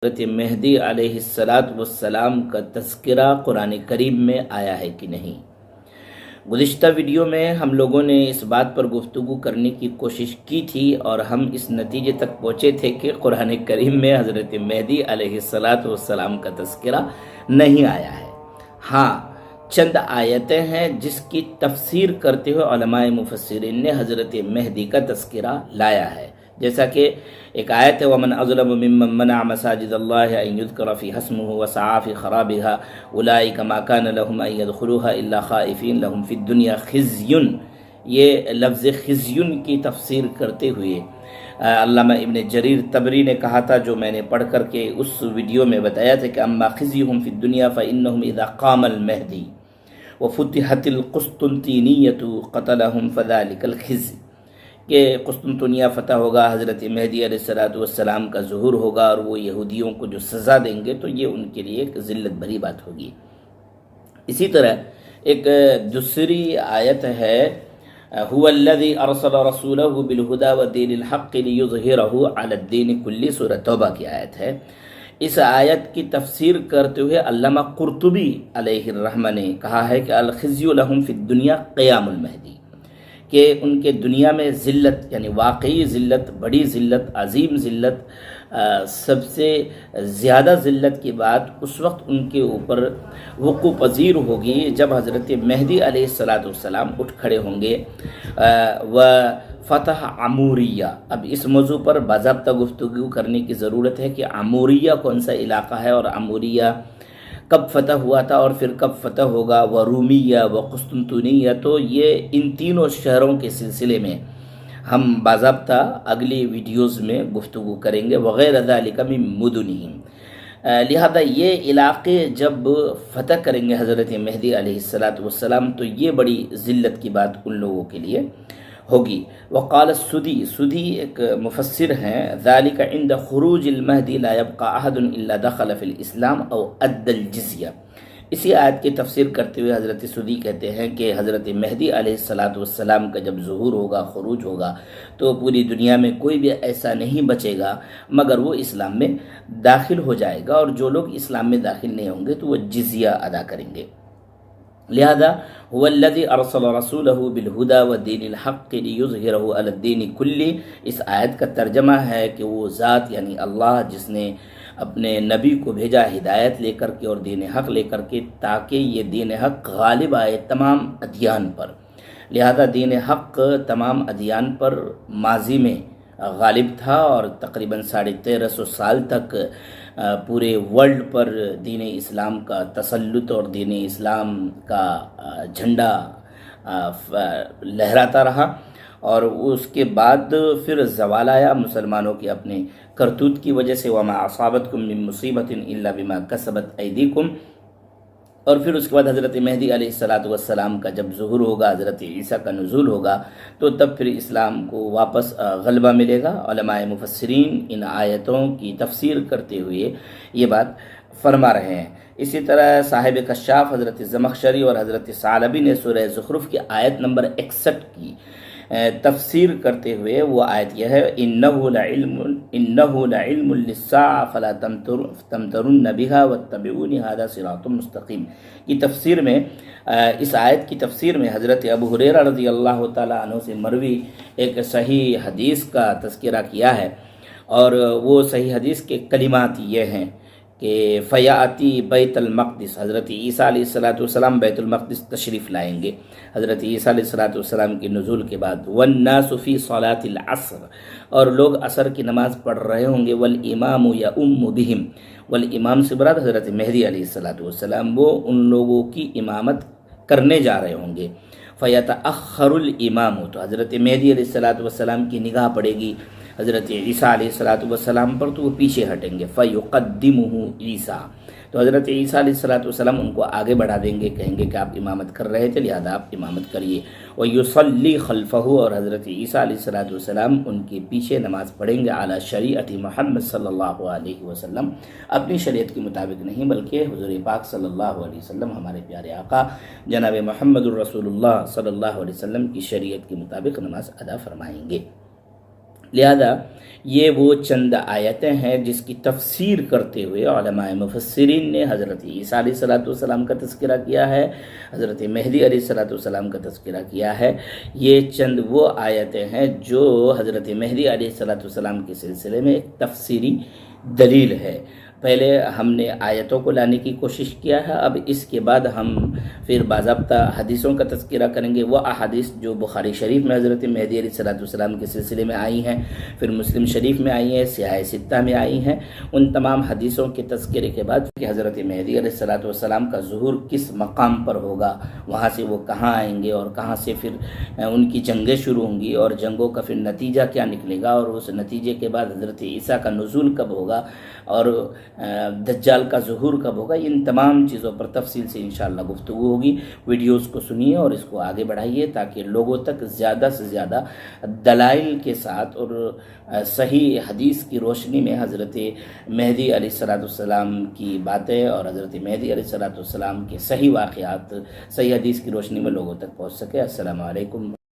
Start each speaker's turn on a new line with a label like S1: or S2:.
S1: حضرت مہدی علیہ السلام کا تذکرہ قرآن کریم میں آیا ہے کہ نہیں۔ گزشتہ ویڈیو میں ہم لوگوں نے اس بات پر گفتگو کرنے کی کوشش کی تھی اور ہم اس نتیجے تک پہنچے تھے کہ قرآن کریم میں حضرت مہدی علیہ السلام کا تذکرہ نہیں آیا ہے۔ ہاں، چند آیتیں ہیں جس کی تفسیر کرتے ہوئے علماء مفسرین نے حضرت مہدی کا تذکرہ لایا ہے، جیسا کہ ایک آیت ہے وَمَنْ أَظْلَمُ مِمَّنْ مَنَعَ مَسَاجِدَ اللَّهِ أَنْ يُذْكَرَ فِيهَا اسْمُهُ وَسَعَىٰ فِي خَرَابِهَا أُولَٰئِكَ مَا كَانَ لَهُمْ أَنْ يَدْخُلُوهَا إِلَّا خَائِفِينَ لَهُمْ فِي الدُّنْيَا خِزْيٌ۔ یہ لفظ خزیون کی تفسیر کرتے ہوئے علامہ ابن جریر طبری نے کہا تھا، جو میں نے پڑھ کر کے اس ویڈیو میں بتایا تھا کہ اما خزیہم فی الدنیا فإنہم اذا قام المہدی وفتحت القسطنطینیۃ قتلہم فذلک الخزی، کہ قسطنطنیہ فتح ہوگا، حضرت مہدی علیہ السلام کا ظہور ہوگا اور وہ یہودیوں کو جو سزا دیں گے تو یہ ان کے لیے ایک ذلت بھری بات ہوگی۔ اسی طرح ایک دوسری آیت ہے هو الذی ارسل رسولہ بالہدی ودین الحق لیظہرہ علی الدین کلہ، سورہ توبہ کی آیت ہے۔ اس آیت کی تفسیر کرتے ہوئے علامہ قرطبی علیہ الرحمہ نے کہا ہے کہ الخزی لہم فی الدنیا قیام المہدی، کہ ان کے دنیا میں ذلت، یعنی واقعی ذلت، بڑی ذلت، عظیم ذلت، سب سے زیادہ ذلت کی بات اس وقت ان کے اوپر وقوع پذیر ہوگی جب حضرت مہدی علیہ السلام اٹھ کھڑے ہوں گے۔ و فتح عموریہ، اب اس موضوع پر باضابطہ گفتگو کرنے کی ضرورت ہے کہ عموریہ کون سا علاقہ ہے اور عموریہ کب فتح ہوا تھا اور پھر کب فتح ہوگا، و رومیہ و قسطنطنیہ، تو یہ ان تینوں شہروں کے سلسلے میں ہم باضابطہ اگلی ویڈیوز میں گفتگو کریں گے، وغیر ذالک من مدنہم۔ لہذا یہ علاقے جب فتح کریں گے حضرت مہدی علیہ السلام تو یہ بڑی ذلت کی بات ان لوگوں کے لیے ہوگی۔ وقال سدی ایک مفسر ہیں، ذالک عند خروج المہدی لا یبقى احد الا دخل فی الاسلام او ادى الجزیہ۔ اسی آیت کی تفسیر کرتے ہوئے حضرت سدی کہتے ہیں کہ حضرت مہدی علیہ السلام کا جب ظہور ہوگا، خروج ہوگا، تو پوری دنیا میں کوئی بھی ایسا نہیں بچے گا مگر وہ اسلام میں داخل ہو جائے گا، اور جو لوگ اسلام میں داخل نہیں ہوں گے تو وہ جزیہ ادا کریں گے۔ لہذا هو الذی ارسل رسولہ بالہدی ودین الحق لیظہرہ علی الدین کلہ، اس آیت کا ترجمہ ہے کہ وہ ذات یعنی اللہ جس نے اپنے نبی کو بھیجا ہدایت لے کر کے اور دین حق لے کر کے، تاکہ یہ دین حق غالب آئے تمام ادیان پر۔ لہذا دین حق تمام ادیان پر ماضی میں غالب تھا اور تقریباً 1350 سال تک پورے ورلڈ پر دین اسلام کا تسلط اور دین اسلام کا جھنڈا لہراتا رہا، اور اس کے بعد پھر زوال آیا مسلمانوں کے اپنے کرتوت کی وجہ سے، وما اصابتکم من مصیبت الا بما کسبت ایدیکم۔ اور پھر اس کے بعد حضرت مہدی علیہ السلام کا جب ظہور ہوگا، حضرت عیسیٰ کا نزول ہوگا، تو تب پھر اسلام کو واپس غلبہ ملے گا۔ علماء مفسرین ان آیتوں کی تفسیر کرتے ہوئے یہ بات فرما رہے ہیں۔ اسی طرح صاحب کشاف حضرت زمخشری اور حضرت ثعلبی نے سورہ زخرف کی آیت نمبر 61 کی تفسیر کرتے ہوئے وہ آیت یہ ہے، انہ لعلم للساعہ فلا تمترن بها واتبعون ھذا صراط مستقیم کی تفسیر میں، اس آیت کی تفسیر میں حضرت ابو ہریرہ رضی اللہ تعالیٰ عنہ سے مروی ایک صحیح حدیث کا تذکرہ کیا ہے، اور وہ صحیح حدیث کے کلمات یہ ہیں کہ فیاتی بیت المقدس، حضرت عیسیٰ علیہ السلام بیت المقدس تشریف لائیں گے حضرت عیسیٰ علیہ السلام کے نزول کے بعد، والناس فی صلاۃ العصر، اور لوگ عصر کی نماز پڑھ رہے ہوں گے، والامام یؤم بہم، والامام سے مراد حضرت مہدی علیہ السلام، وہ ان لوگوں کی امامت کرنے جا رہے ہوں گے۔ فیتأخر الامام، تو حضرت مہدی علیہ السلام کی نگاہ پڑے گی حضرت عیسیٰ علیہ السلام پر، تو وہ پیچھے ہٹیں گے، فیقدمہ عیسیٰ، تو حضرت عیسیٰ علیہ السلام ان کو آگے بڑھا دیں گے، کہیں گے کہ آپ امامت کر رہے تھے لہذا آپ امامت کریے، ویصلی خلفہ، اور حضرت عیسیٰ علیہ السلام ان کے پیچھے نماز پڑھیں گے، علی شریعت محمد صلی اللہ علیہ وسلم، اپنی شریعت کے مطابق نہیں بلکہ حضور پاک صلی اللہ علیہ وسلم ہمارے پیارے آقا جناب محمد الرسول اللہ صلی اللہ علیہ وسلم کی شریعت کے مطابق نماز ادا فرمائیں گے۔ لہذا یہ وہ چند آیتیں ہیں جس کی تفسیر کرتے ہوئے علماء مفسرین نے حضرت عیسیٰ علیہ السلام کا تذکرہ کیا ہے، حضرت مہدی علیہ السلام کا تذکرہ کیا ہے۔ یہ چند وہ آیتیں ہیں جو حضرت مہدی علیہ السلام کے سلسلے میں ایک تفسیری دلیل ہے۔ پہلے ہم نے آیتوں کو لانے کی کوشش کیا ہے، اب اس کے بعد ہم پھر باضابطہ حدیثوں کا تذکرہ کریں گے، وہ احادیث جو بخاری شریف میں حضرت مہدی علیہ السلام کے سلسلے میں آئی ہیں، پھر مسلم شریف میں آئی ہیں، سیاہ ستہ میں آئی ہیں۔ ان تمام حدیثوں کے تذکرے کے بعد کہ حضرت مہدی علیہ السلام کا ظہور کس مقام پر ہوگا، وہاں سے وہ کہاں آئیں گے اور کہاں سے پھر ان کی جنگیں شروع ہوں گی اور جنگوں کا پھر نتیجہ کیا نکلے گا، اور اس نتیجے کے بعد حضرت عیسیٰ کا نزول کب ہوگا اور دجال کا ظہور کب ہوگا، ان تمام چیزوں پر تفصیل سے انشاءاللہ گفتگو ہوگی۔ ویڈیوز کو سنیے اور اس کو آگے بڑھائیے تاکہ لوگوں تک زیادہ سے زیادہ دلائل کے ساتھ اور صحیح حدیث کی روشنی میں حضرت مہدی علیہ السلام کی باتیں اور حضرت مہدی علیہ السلام کے صحیح واقعات صحیح حدیث کی روشنی میں لوگوں تک پہنچ سکے۔ السلام علیکم۔